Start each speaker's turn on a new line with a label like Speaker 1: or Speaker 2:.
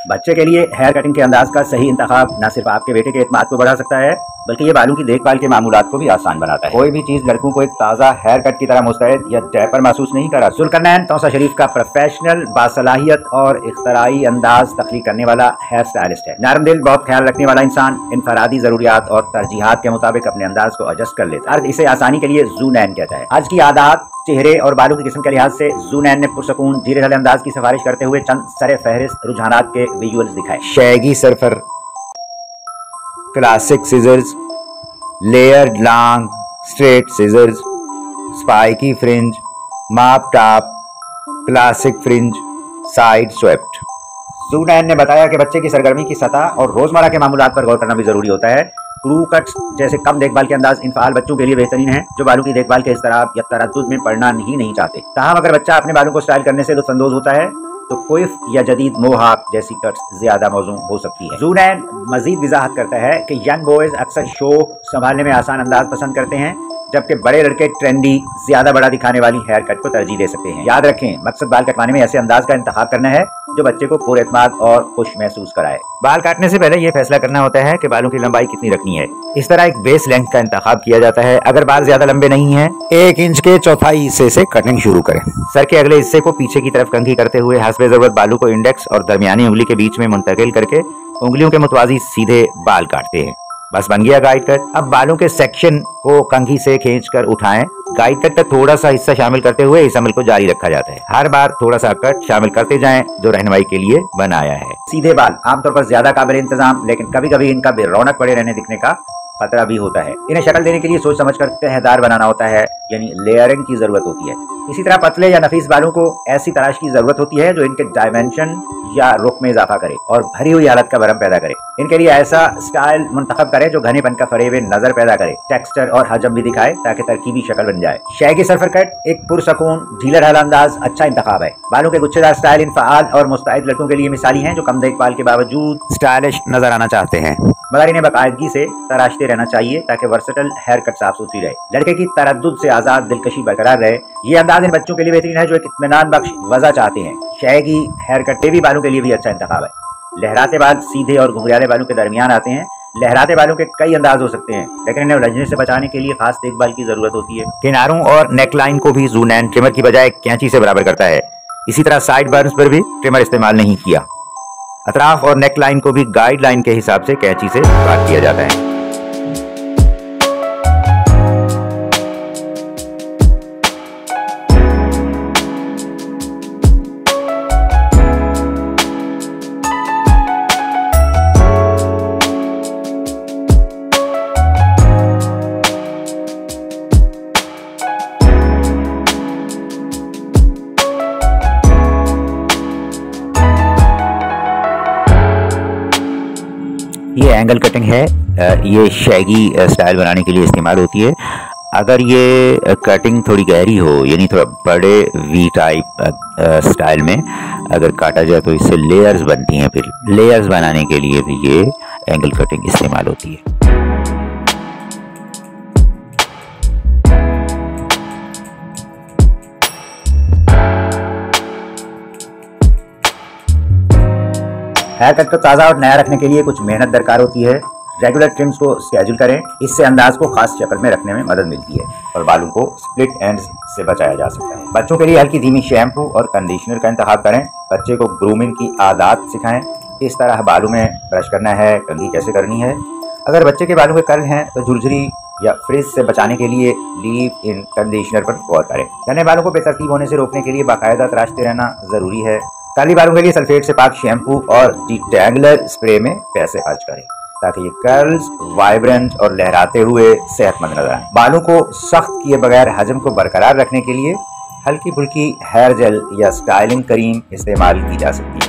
Speaker 1: बच्चे के लिए हेयर कटिंग के अंदाज का सही इंतखाब न सिर्फ आपके बेटे के एतमाद को बढ़ा सकता है, बल्कि ये बालों की देखभाल के मामूलात को भी आसान बनाता है। कोई भी चीज लड़कों को एक ताज़ा हेयर कट की तरह मुस्तैद या डैपर महसूस नहीं करा। जुल्करनैन तौसा शरीफ का प्रोफेशनल, बासलाहियत और इख्तराई अंदाज तख्लीक करने वाला हेयर स्टाइलिस्ट है। नरम दिल, बहुत ख्याल रखने वाला इंसान इनफरादी जरूरियात और तरजीहात के मुताबिक अपने अंदाज को एडजस्ट कर लेता है। इसे आसानी के लिए ज़ूनैन कहता है। आज की आदात, चेहरे और बालों की किस्म के लिहाज से ज़ूनैन ने पुरसकून धीरे ढले अंदाज की सिफारिश करते हुए चंद सरे फहरिस्त रुझानात के विजुअल्स दिखाए। Shaggy surfer, classic scissors, layered long straight scissors, spiky fringe, mop top, classic fringe, side swept. Zunain ने बताया कि बच्चे की सरगर्मी की सतह और रोजमर्रा के मामूलात पर गौर करना भी जरूरी होता है। क्रू कट्स जैसे कम देखभाल के अंदाज इन फाल बच्चों के लिए बेहतरीन है, जो बालों की देखभाल के इज़्तिराब या तरद्दुद में पड़ना नहीं चाहते। ताहम अगर बच्चा अपने बालों को स्टाइल करने से लुत्फ़अंदोज़ होता है तो क्विफ या जदीद मोहाक जैसी कट्स ज्यादा मौजूद हो सकती है। ज़ूनैन मजीद वजाहत करता है कि यंग बॉयज अक्सर शौक संभालने में आसान अंदाज पसंद करते हैं, जबकि बड़े लड़के ट्रेंडी, ज्यादा बड़ा दिखाने वाली हेयर कट को तरजीह दे सकते हैं। याद रखें, मकसद बाल कटवाने में ऐसे अंदाज का इंतखाब करना है जो बच्चे को पुरएतमाद और खुश महसूस कराए। बाल काटने से पहले ये फैसला करना होता है कि बालों की लंबाई कितनी रखनी है। इस तरह एक बेस लेंथ का इंतखाब किया जाता है। अगर बाल ज्यादा लंबे नहीं हैं, 1 इंच के चौथाई हिस्से से कटिंग शुरू करें। सर के अगले हिस्से को पीछे की तरफ कंघी करते हुए हस्बे जरूरत बालों को इंडेक्स और दरमियानी उंगली के बीच में मुंतकिल करके उंगलियों के मुतवाजी सीधे बाल काटते हैं। बस बन गया गाइड कट। अब बालों के सेक्शन को कंघी से खींचकर उठाएं। गाइड कट का थोड़ा सा हिस्सा शामिल करते हुए इस अमल को जारी रखा जाता है। हर बार थोड़ा सा कट शामिल करते जाएं जो रहनुमाई के लिए बनाया है। सीधे बाल आमतौर पर ज्यादा काबिल इंतजाम, लेकिन कभी कभी इनका बेरौनक पड़े रहने दिखने का खतरा भी होता है। इन्हें शक्ल देने के लिए सोच समझकर तहदार बनाना होता है, यानी लेयरिंग की जरूरत होती है। इसी तरह पतले या नफीस बालों को ऐसी तराश की जरूरत होती है जो इनके डायमेंशन या रुख में इजाफा करे और भरी हुई हालत का भरम पैदा करे। इनके लिए ऐसा स्टाइल मुंतखब करे जो घनेपन का फरेब नजर पैदा करे, टेक्सचर और हजम भी दिखाए ताकि तरकीबी शक्ल बन जाए। शैगी सरफर कट एक पुरसकून, ढीला ढाला अंदाज अच्छा इंतखाब है। बालों के गुच्छेदार स्टाइल इन फ़आल और मुस्तैद लड़कों के लिए मिसाली हैं जो कम देखभाल के बावजूद स्टाइलिश नजर आना चाहते हैं, मगर इन्हें बाकायदगी से तराशते रहना चाहिए ताकि वर्सटल हेयर कट साफ सुथरी रहे, लड़के की तरद्दुद से आजाद दिलकशी बरकरार रहे। ये अंदाज इन बच्चों के लिए बेहतरीन है जो एक इत्मीनान बख्श वज़ा चाहते हैं। शैगी हेयर कट भी बालों के लिए भी अच्छा इंतखाब है। लहराते बाल सीधे और घुंघराले बालों के दरमियान आते हैं। लहराते बालों के कई अंदाज हो सकते हैं, लेकिन इन्हें उलझने से बचाने के लिए खास देखभाल की जरूरत होती है। किनारों और नेकलाइन को भी ज़ूनैन ट्रिमर की बजाय कैंची से बराबर करता है। इसी तरह साइड बर्न्स पर भी ट्रिमर इस्तेमाल नहीं किया। अतराफ और नेकलाइन को भी गाइडलाइन के हिसाब से कैंची से काट दिया जाता है। ये एंगल कटिंग है, ये शैगी स्टाइल बनाने के लिए इस्तेमाल होती है। अगर ये कटिंग थोड़ी गहरी हो, यानी थोड़ा बड़े वी टाइप स्टाइल में अगर काटा जाए तो इससे लेयर्स बनती हैं। फिर लेयर्स बनाने के लिए भी ये एंगल कटिंग इस्तेमाल होती है। हेयर कट को ताज़ा और नया रखने के लिए कुछ मेहनत दरकार होती है। रेगुलर ट्रिम्स को स्केड्यूल करें, इससे अंदाज को खास शक्ल में रखने में मदद मिलती है और बालों को स्प्लिट एंड्स से बचाया जा सकता है। बच्चों के लिए हल्की धीमी शैम्पू और कंडीशनर का इंतखाब करें। बच्चे को ग्रूमिंग की आदत सिखाएं, किस तरह बालों में ब्रश करना है, कंघी कैसे करनी है। अगर बच्चे के बालों के कर्ल हैं तो झुरझुरी या फ्रिज से बचाने के लिए लीव इन कंडीशनर पर गौर करें। घने बालों को बेतरतीब होने से रोकने के लिए बाकायदा तराशते रहना जरूरी है। काली बालों के लिए सल्फेट से पाक शैम्पू और डिटैंगलर स्प्रे में पैसे खर्च करें ताकि ये कर्ल्स वाइब्रेंट और लहराते हुए सेहतमंद नजर आए। बालों को सख्त किए बगैर हजम को बरकरार रखने के लिए हल्की फुल्की हेयर जेल या स्टाइलिंग क्रीम इस्तेमाल की जा सकती है।